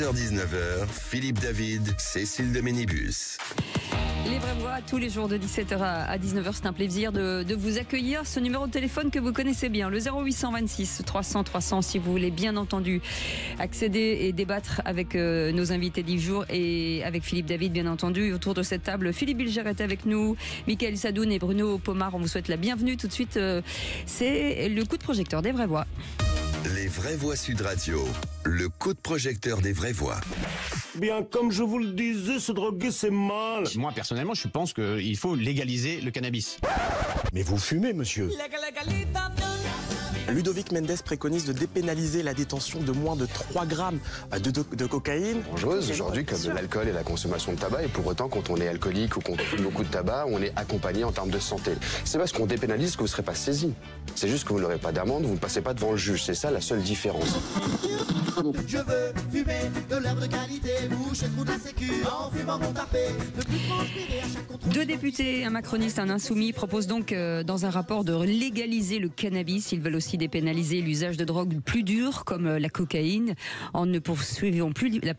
17h-19h, Philippe David, Cécile de Ménibus. Les vraies voix, tous les jours de 17h à 19h, c'est un plaisir de vous accueillir. Ce numéro de téléphone que vous connaissez bien, le 0826 300 300, si vous voulez bien entendu accéder et débattre avec nos invités du jour et avec Philippe David, bien entendu. Autour de cette table, Philippe Bilger est avec nous, Mickaël Sadoun et Bruno Pomar. On vous souhaite la bienvenue. Tout de suite, c'est le coup de projecteur des vraies voix. Les vraies voix Sud Radio, le coup de projecteur des vraies voix. Bien, comme je vous le disais, se droguer, c'est mal. Moi, personnellement, je pense qu'il faut légaliser le cannabis. Mais vous fumez, monsieur. Ludovic Mendes préconise de dépénaliser la détention de moins de 3 grammes de cocaïne. Dangereuse aujourd'hui comme l'alcool et la consommation de tabac, et pour autant quand on est alcoolique ou qu'on fume beaucoup de tabac, on est accompagné en termes de santé. C'est parce qu'on dépénalise que vous ne serez pas saisi. C'est juste que vous n'aurez pas d'amende, vous ne passez pas devant le juge, c'est ça la seule différence. Je veux fumer de l'herbe de qualité, boucher le trou de la sécu en fumant mon tarpé, ne plus transpirer à chaque contrôle. Deux députés, un macroniste, un insoumis, proposent donc dans un rapport de légaliser le cannabis. Ils veulent aussi dépénaliser l'usage de drogues plus dures comme la cocaïne, en ne poursuivant plus la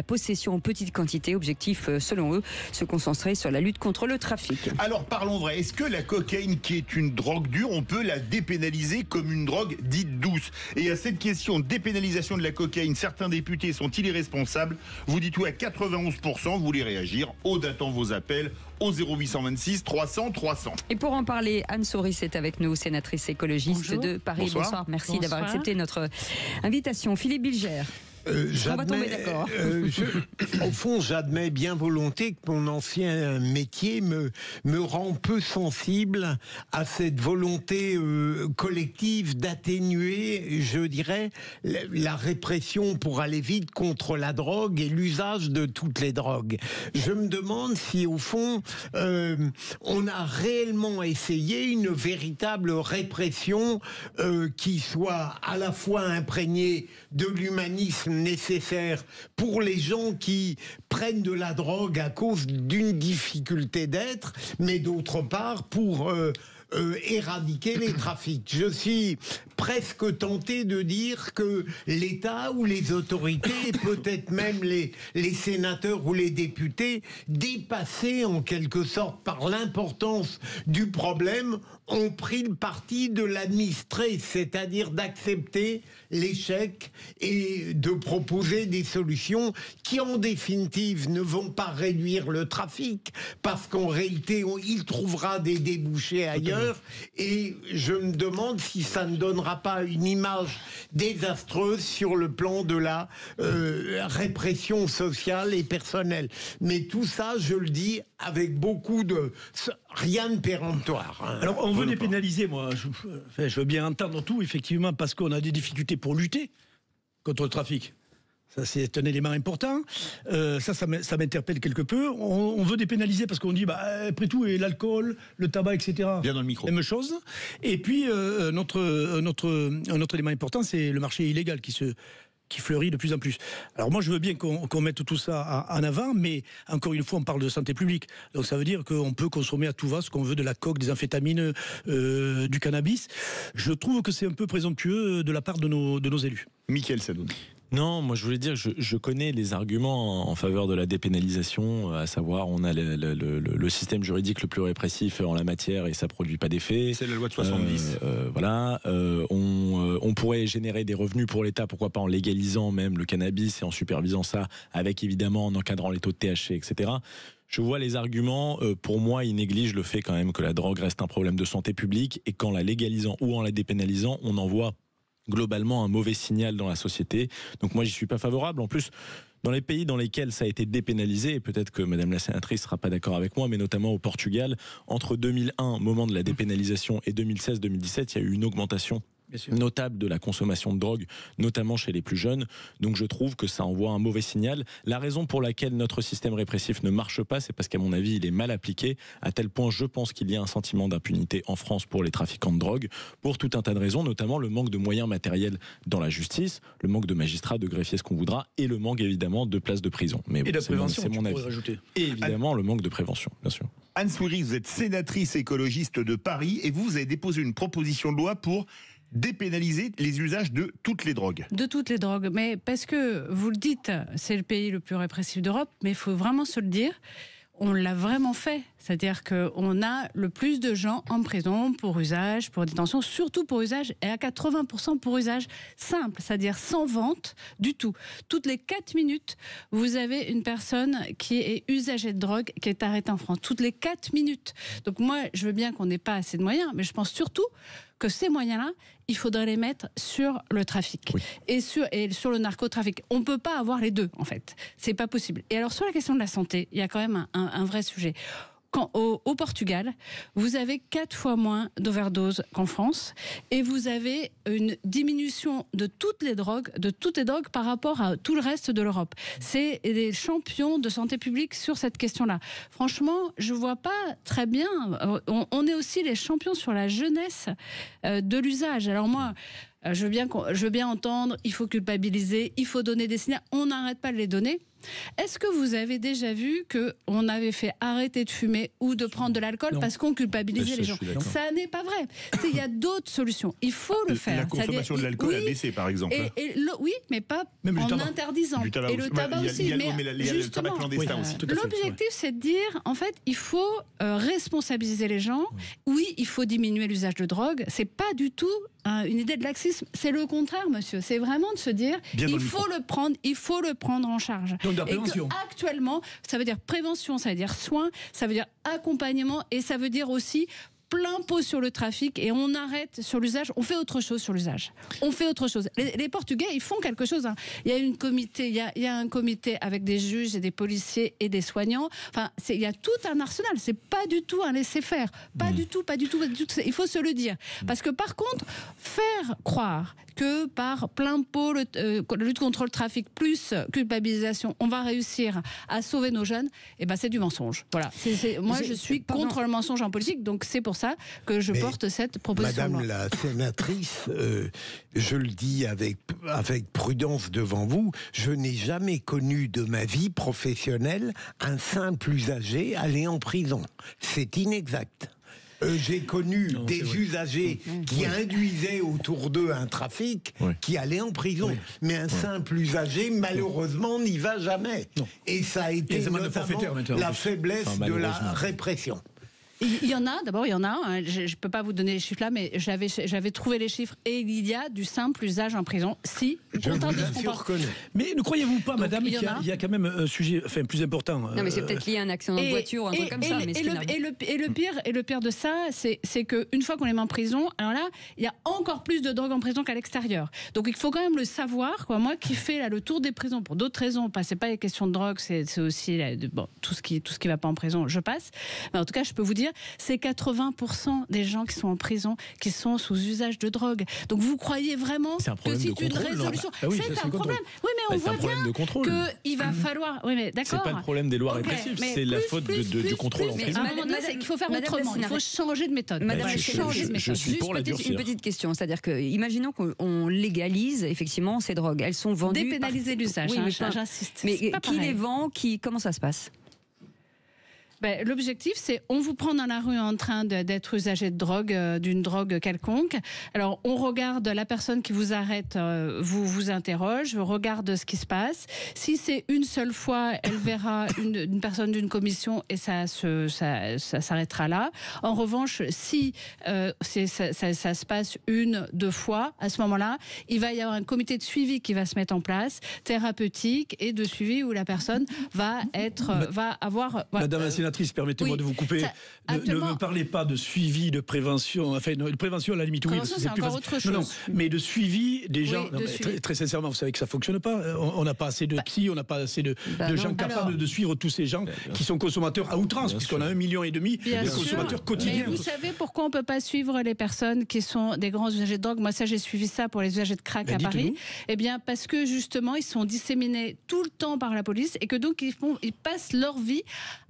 possession en petite quantité. Objectif, selon eux, se concentrer sur la lutte contre le trafic. Alors parlons vrai, est-ce que la cocaïne, qui est une drogue dure, on peut la dépénaliser comme une drogue dite douce? Et à cette question de dépénalisation de la cocaïne, certains députés sont-ils irresponsables? Vous dites oui à 91%, vous voulez réagir, attend vos appels au 0826 300 300. Et pour en parler, Anne Soris est avec nous, sénatrice écologiste de Paris. Bonsoir. Merci d'avoir accepté notre invitation. Philippe Bilger. On va tomber d'accord. Au fond, j'admets bien volontiers que mon ancien métier me rend peu sensible à cette volonté collective d'atténuer, je dirais, la répression pour aller vite contre la drogue et l'usage de toutes les drogues. Je me demande si, au fond, on a réellement essayé une véritable répression qui soit à la fois imprégnée de l'humanisme nécessaire pour les gens qui prennent de la drogue à cause d'une difficulté d'être, mais d'autre part pour éradiquer les trafics. Je suis presque tenté de dire que l'État ou les autorités, et peut-être même les sénateurs ou les députés, dépassés en quelque sorte par l'importance du problème, ont pris le parti de l'administrer, c'est-à-dire d'accepter l'échec et de proposer des solutions qui, en définitive, ne vont pas réduire le trafic, parce qu'en réalité, il trouvera des débouchés ailleurs. Et je me demande si ça ne donnera pas une image désastreuse sur le plan de la répression sociale et personnelle. Mais tout ça, je le dis avec beaucoup de... rien de péremptoire. Hein. Alors, on veut dépénaliser, moi. Je veux bien entendre tout, effectivement, parce qu'on a des difficultés pour lutter contre le trafic. Ça, c'est un élément important. Ça m'interpelle quelque peu. On veut dépénaliser parce qu'on dit, après tout, et l'alcool, le tabac, etc. Bien dans le micro. Même chose. Et puis, un autre élément important, c'est le marché illégal qui fleurit de plus en plus. Alors moi, je veux bien qu'on mette tout ça en avant, mais encore une fois, on parle de santé publique. Donc ça veut dire qu'on peut consommer à tout va ce qu'on veut, de la coke, des amphétamines, du cannabis. Je trouve que c'est un peu présomptueux de la part de nos élus. Mickaël Sadoun. Non, moi je voulais dire, je connais les arguments en faveur de la dépénalisation, à savoir on a le système juridique le plus répressif en la matière et ça produit pas d'effet. C'est la loi de 70. Voilà, on pourrait générer des revenus pour l'État, pourquoi pas en légalisant même le cannabis et en supervisant ça, avec évidemment en encadrant les taux de THC, etc. Je vois les arguments, pour moi ils négligent le fait quand même que la drogue reste un problème de santé publique et qu'en la légalisant ou en la dépénalisant, on envoie globalement un mauvais signal dans la société. Donc moi j'y suis pas favorable. En plus, dans les pays dans lesquels ça a été dépénalisé, et peut-être que madame la sénatrice sera pas d'accord avec moi, mais notamment au Portugal, entre 2001, moment de la dépénalisation, et 2016-2017, il y a eu une augmentation notable de la consommation de drogue, notamment chez les plus jeunes. Donc je trouve que ça envoie un mauvais signal. La raison pour laquelle notre système répressif ne marche pas, c'est parce qu'à mon avis, il est mal appliqué, à tel point je pense qu'il y a un sentiment d'impunité en France pour les trafiquants de drogue, pour tout un tas de raisons, notamment le manque de moyens matériels dans la justice, le manque de magistrats, de greffiers, ce qu'on voudra, et le manque évidemment de places de prison. Mais et bon, de prévention, c'est mon avis. Rajouter. Et évidemment le manque de prévention, bien sûr. Anne Souri, vous êtes sénatrice écologiste de Paris et vous avez déposé une proposition de loi pour dépénaliser les usages de toutes les drogues. De toutes les drogues, mais parce que, vous le dites, c'est le pays le plus répressif d'Europe, mais il faut vraiment se le dire, on l'a vraiment fait. C'est-à-dire qu'on a le plus de gens en prison pour usage, pour détention, surtout pour usage, et à 80% pour usage simple, c'est-à-dire sans vente du tout. Toutes les 4 minutes, vous avez une personne qui est usagée de drogue qui est arrêtée en France. Toutes les 4 minutes. Donc moi, je veux bien qu'on n'ait pas assez de moyens, mais je pense surtout que ces moyens-là, il faudrait les mettre sur le trafic et sur le narcotrafic. On ne peut pas avoir les deux, en fait. C'est pas possible. Et alors, sur la question de la santé, il y a quand même un vrai sujet. Au Portugal, vous avez 4 fois moins d'overdoses qu'en France et vous avez une diminution de toutes les drogues par rapport à tout le reste de l'Europe. C'est des champions de santé publique sur cette question-là. Franchement, je vois pas très bien. On est aussi les champions sur la jeunesse de l'usage. Alors moi, je veux bien entendre, il faut culpabiliser, il faut donner des signaux. On n'arrête pas de les donner. Est-ce que vous avez déjà vu qu'on avait fait arrêter de fumer ou de prendre de l'alcool parce qu'on culpabilisait les gens? Ça n'est pas vrai. Il y a d'autres solutions. Il faut le faire. La consommation de l'alcool a baissé, par exemple. Oui, mais pas en interdisant. Et le tabac aussi. Il y a le tabac clandestin aussi. L'objectif, c'est de dire, en fait, il faut responsabiliser les gens. Oui, il faut diminuer l'usage de drogue. C'est pas du tout une idée de laxisme. C'est le contraire, monsieur. C'est vraiment de se dire, il faut le prendre en charge. Donc, de la prévention. Et actuellement, ça veut dire prévention, ça veut dire soin, ça veut dire accompagnement et ça veut dire aussi plein pot sur le trafic et on arrête sur l'usage, on fait autre chose sur l'usage. On fait autre chose. Les Portugais, ils font quelque chose. Hein. Il y a un comité avec des juges et des policiers et des soignants. Enfin, il y a tout un arsenal. C'est pas du tout un laisser-faire. Pas du tout. Il faut se le dire. Parce que par contre, faire croire que par plein pot, lutte contre le trafic plus culpabilisation, on va réussir à sauver nos jeunes, et ben c'est du mensonge. Voilà. Moi, je suis contre le mensonge en politique, donc c'est pour ça que je porte cette proposition. Madame la sénatrice, je le dis avec prudence devant vous, je n'ai jamais connu de ma vie professionnelle un simple usager aller en prison. C'est inexact. J'ai connu des usagers qui induisaient autour d'eux un trafic qui allait en prison. Mais un simple usager, malheureusement, n'y va jamais. Et ça a été notamment la faiblesse de la répression. Il y en a, je ne peux pas vous donner les chiffres là, mais j'avais trouvé les chiffres et il y a du simple usage en prison. Si, mais ne croyez-vous pas, madame, qu'il y a quand même un sujet plus important. Non, mais c'est peut-être lié à un accident de voiture ou un truc comme ça. Et le pire de ça, c'est qu'une fois qu'on les met en prison, alors là, il y a encore plus de drogue en prison qu'à l'extérieur. Donc il faut quand même le savoir. Moi qui fais le tour des prisons pour d'autres raisons, c'est pas les questions de drogue, c'est aussi tout ce qui va pas en prison, je passe. Mais en tout cas, je peux vous dire, c'est 80% des gens qui sont en prison qui sont sous usage de drogue. Donc vous croyez vraiment que c'est une résolution? C'est un problème. Oui, mais on voit bien qu'il va falloir. Oui, mais d'accord. C'est pas le problème des lois répressives, c'est la faute du contrôle en prison. Il faut faire autrement. Il faut changer de méthode. Je suis pour la durcir. Une petite question, c'est-à-dire que, imaginons qu'on légalise effectivement ces drogues. Elles sont vendues. Dépénaliser l'usage. J'insiste. Mais qui les vend? Comment ça se passe? L'objectif, c'est on vous prend dans la rue en train d'être usager de drogue, d'une drogue quelconque. Alors, on regarde la personne qui vous arrête, vous interroge, regarde ce qui se passe. Si c'est une seule fois, elle verra une personne d'une commission et ça s'arrêtera là. En revanche, si ça se passe 1-2 fois, à ce moment-là, il va y avoir un comité de suivi qui va se mettre en place, thérapeutique et de suivi où la personne va avoir... Madame la sénatrice, permettez-moi de vous couper. Ne me parlez pas de suivi, de prévention. Enfin, de prévention à la limite, oui. C'est encore autre chose. Non, mais de suivi des gens. Très sincèrement, vous savez que ça ne fonctionne pas. On n'a pas assez de psy, on n'a pas assez de gens capables de suivre tous ces gens qui sont consommateurs à outrance, puisqu'on a 1,5 million de consommateurs quotidiens. Mais vous savez pourquoi on ne peut pas suivre les personnes qui sont des grands usagers de drogue? Moi, j'ai suivi ça pour les usagers de crack à Paris. Eh bien, parce que justement, ils sont disséminés tout le temps par la police et que donc ils passent leur vie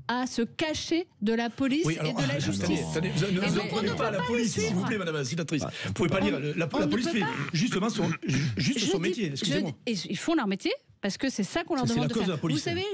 à se cacher de la police et de la justice. Ne prenez pas la police, s'il vous plaît, madame la sénatrice. Vous ne pouvez pas lire. La police fait justement son métier. Excusez-moi. Ils font leur métier parce que c'est ça qu'on leur demande de faire. Vous savez,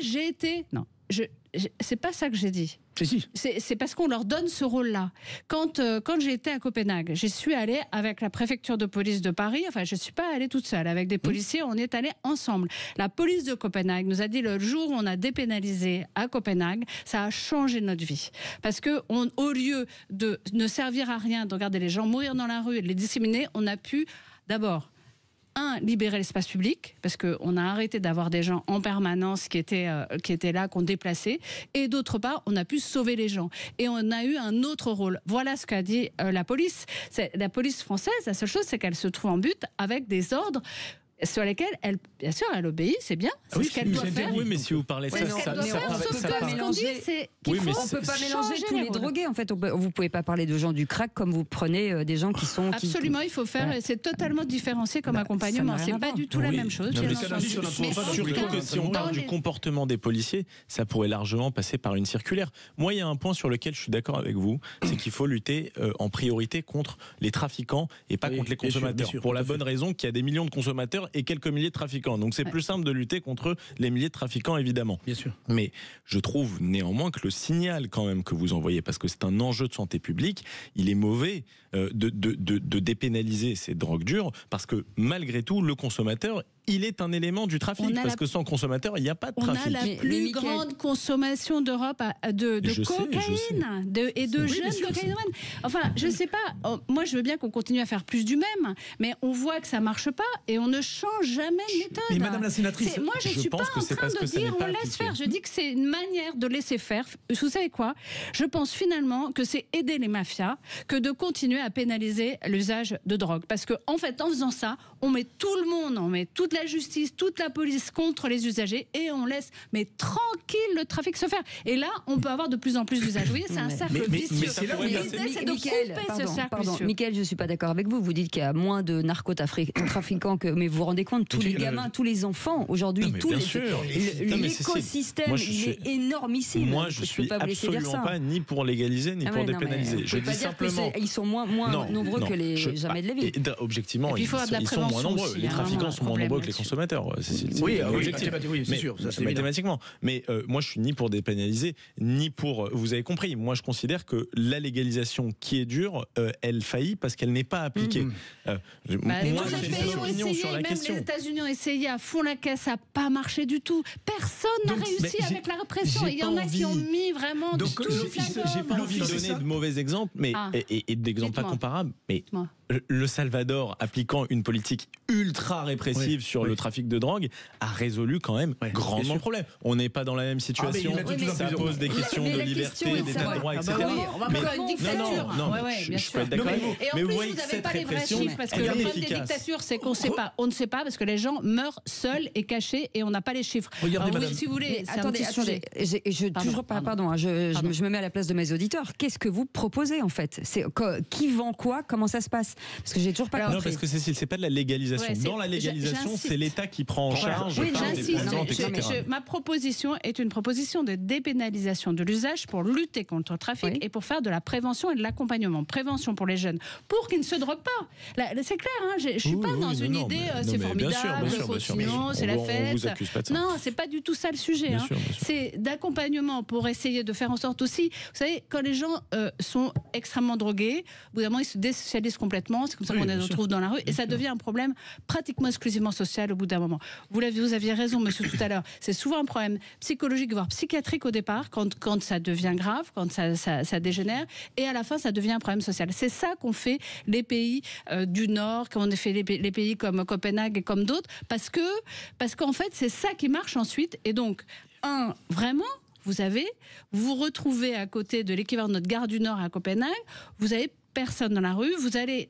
c'est pas ça que j'ai dit. Si. C'est parce qu'on leur donne ce rôle-là. Quand j'ai été à Copenhague, je suis allée avec la préfecture de police de Paris. Enfin, je ne suis pas allée toute seule. Avec des policiers, on est allés ensemble. La police de Copenhague nous a dit le jour où on a dépénalisé à Copenhague, ça a changé notre vie. Parce que au lieu de ne servir à rien, de regarder les gens mourir dans la rue et de les disséminer, on a pu d'abord libérer l'espace public, parce qu'on a arrêté d'avoir des gens en permanence qui étaient là, qu'on déplaçait, et d'autre part, on a pu sauver les gens. Et on a eu un autre rôle. Voilà ce qu'a dit la police. La police française, la seule chose, c'est qu'elle se trouve en but avec des ordres sur lesquels bien sûr, elle obéit, c'est bien, c'est ce qu'elle doit faire. Oui, mais si vous parlez de ça, on peut pas mélanger tous les drogués. En fait, vous pouvez pas parler de gens du crack comme vous prenez des gens qui sont. Absolument, il faut faire. C'est totalement différencié comme accompagnement. C'est pas du tout la même chose. Surtout que si on parle du comportement des policiers, ça pourrait largement passer par une circulaire. Moi, il y a un point sur lequel je suis d'accord avec vous, c'est qu'il faut lutter en priorité contre les trafiquants et pas contre les consommateurs. Pour la bonne raison qu'il y a des millions de consommateurs et quelques milliers de trafiquants. Donc c'est plus simple de lutter contre les milliers de trafiquants, évidemment. Bien sûr. Mais je trouve néanmoins que le signal quand même que vous envoyez, parce que c'est un enjeu de santé publique, il est mauvais de dépénaliser ces drogues dures, parce que malgré tout, le consommateur, il est un élément du trafic, parce que sans consommateur, il n'y a pas de trafic. On a la plus grande consommation d'Europe de cocaïne et de jeunes cocaïnomans. Enfin, je ne sais pas, moi je veux bien qu'on continue à faire plus du même, mais on voit que ça ne marche pas et on ne change jamais de méthode. Mais Madame la sénatrice, moi je ne suis pas en train de dire on laisse faire, je dis que c'est une manière de laisser faire. Vous savez quoi ? Je pense finalement que c'est aider les mafias que de continuer à pénaliser l'usage de drogue. Parce qu'en fait, en faisant ça, on met tout le monde, on met toute la justice, toute la police contre les usagers et on laisse tranquille le trafic se faire. Et là, on peut avoir de plus en plus d'usages. Vous voyez, c'est un cercle vicieux. L'idée, c'est de couper ce cercle vicieux. Michael, je ne suis pas d'accord avec vous. Vous dites qu'il y a moins de narcotrafiquants que... Mais vous vous rendez compte, tous les gamins, tous les enfants, aujourd'hui, l'écosystème, il est énormissime. Moi, je suis absolument pas ni pour légaliser, ni pour dépénaliser. Je dis simplement... Ils sont moins nombreux que les jamais de la vie. Objectivement, ils sont moins nombreux. Les trafiquants sont moins nombreux que les consommateurs. Oui, c'est sûr. C'est mathématiquement. Mais moi, je suis ni pour dépénaliser, ni pour... Vous avez compris, moi, je considère que la légalisation qui est dure, elle faillit parce qu'elle n'est pas appliquée. Moi, j'ai une opinion sur la question. Même les États-Unis ont essayé à fond la caisse, ça n'a pas marché du tout. Personne n'a réussi avec la répression. Il y en a qui ont mis vraiment tout le J'ai pas envie de donner de mauvais exemples, mais et d'exemples pas comparables, mais le Salvador, appliquant une politique ultra répressive sur le trafic de drogue, a résolu quand même grandement le problème. On n'est pas dans la même situation. Ça pose des questions de liberté, d'état de droit, etc. On va faire une dictature. Non, je peux être d'accord avec vous. Et en plus, vous n'avez pas les vrais chiffres, parce que le problème des dictatures, c'est qu'on ne sait pas. On ne sait pas parce que les gens meurent seuls et cachés et on n'a pas les chiffres. Regardez, madame. Si vous voulez, attendez, je me mets à la place de mes auditeurs. Qu'est-ce que vous proposez en fait ? Qui vend quoi ? Comment ça se passe ? Parce que j'ai toujours pas compris. Non, parce que Cécile, c'est pas de la légalisation. Dans la légalisation, c'est l'État qui prend en charge. Oui, j'insiste. Ma proposition est une proposition de dépénalisation de l'usage pour lutter contre le trafic et pour faire de la prévention et de l'accompagnement. Prévention pour les jeunes, pour qu'ils ne se droguent pas. C'est clair, je ne suis pas dans une idée, c'est formidable, continuons, c'est la fête. On vous accuse pas de ça. Non, c'est pas du tout ça le sujet. C'est d'accompagnement pour essayer de faire en sorte aussi, vous savez, quand les gens sont extrêmement drogués, au bout d'un moment, ils se désocialisent complètement. C'est comme ça qu'on les retrouve dans la rue. Et ça devient un problème pratiquement exclusivement social au bout d'un moment. Vous aviez raison, monsieur, tout à l'heure. C'est souvent un problème psychologique, voire psychiatrique au départ, quand ça devient grave, quand ça dégénère. Et à la fin, ça devient un problème social. C'est ça qu'ont fait les pays du Nord, qu'ont fait les pays comme Copenhague et comme d'autres, parce qu'en fait, c'est ça qui marche ensuite. Et donc, vraiment... Vous retrouvez à côté de l'équivalent de notre gare du Nord à Copenhague, vous avez personne dans la rue, vous allez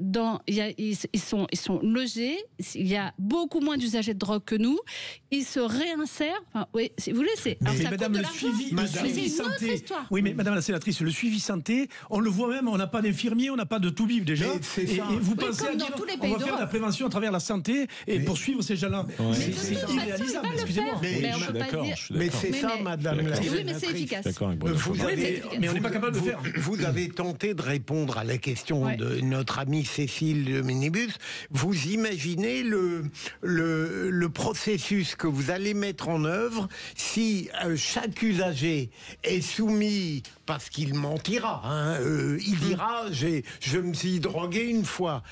ils sont logés, il y a beaucoup moins d'usagers de drogue que nous, ils se réinsèrent, si vous voulez, mais madame, le suivi santé. Oui, mais madame la sénatrice, le suivi santé, on le voit même, on n'a pas d'infirmiers, on n'a pas de tout-bib déjà. Et vous pensez à dire, on va faire de la prévention à travers la santé et poursuivre ces gens-là. C'est irréalisable, excusez-moi. Mais c'est ça, madame la sénatrice. Oui, mais c'est efficace. Mais on n'est pas capable de faire. Vous avez tenté de répondre à la question question de notre amie Cécile de Minibus, vous imaginez le processus que vous allez mettre en œuvre si chaque usager est soumis, parce qu'il mentira, il dira je me suis drogué une fois,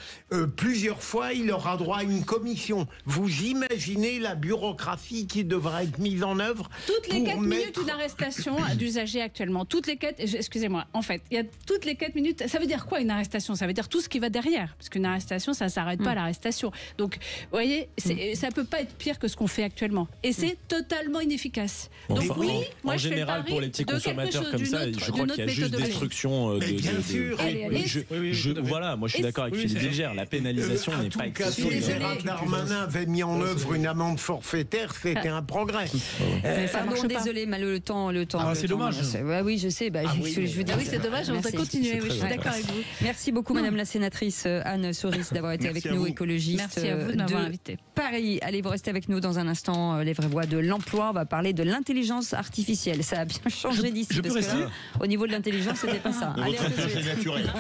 plusieurs fois il aura droit à une commission. Vous imaginez la bureaucratie qui devra être mise en œuvre toutes les pour 4 minutes une arrestation d'usager actuellement. Toutes les 4, excusez-moi, en fait, il y a toutes les 4 minutes. Ça veut dire quoi une arrestation? Ça veut dire tout ce qui va derrière, parce qu'une arrestation, ça s'arrête pas à l'arrestation. Donc, vous voyez, ça peut pas être pire que ce qu'on fait actuellement, et c'est totalement inefficace. Bon, Donc enfin, oui, en moi je fais le général pari pour les petits de quelque consommateurs chose comme d'une ça, autre- je crois d'une qu'il y a autre juste méthodologie. destruction bien sûr. Voilà, moi je suis d'accord avec Philippe Bilger, la pénalisation n'est pas excessive. Si Gérald Darmanin avait mis en œuvre une amende forfaitaire, c'était un progrès. Pardon, désolé, mais le temps. c'est dommage. Oui, je sais. Je veux dire, oui, c'est dommage, on va continuer. Je suis d'accord avec vous. Merci beaucoup, Madame la sénatrice Anne Soris, d'avoir été avec nous, écologiste. Merci à vous de m'avoir invité. Paris. Allez, vous restez avec nous dans un instant. Les vraies voix de l'emploi. On va parler de l'intelligence artificielle. Ça a bien changé d'ici. Je peux parce que rester là, au niveau de l'intelligence, c'était pas ça. Allez, à tout de suite. C'est naturel.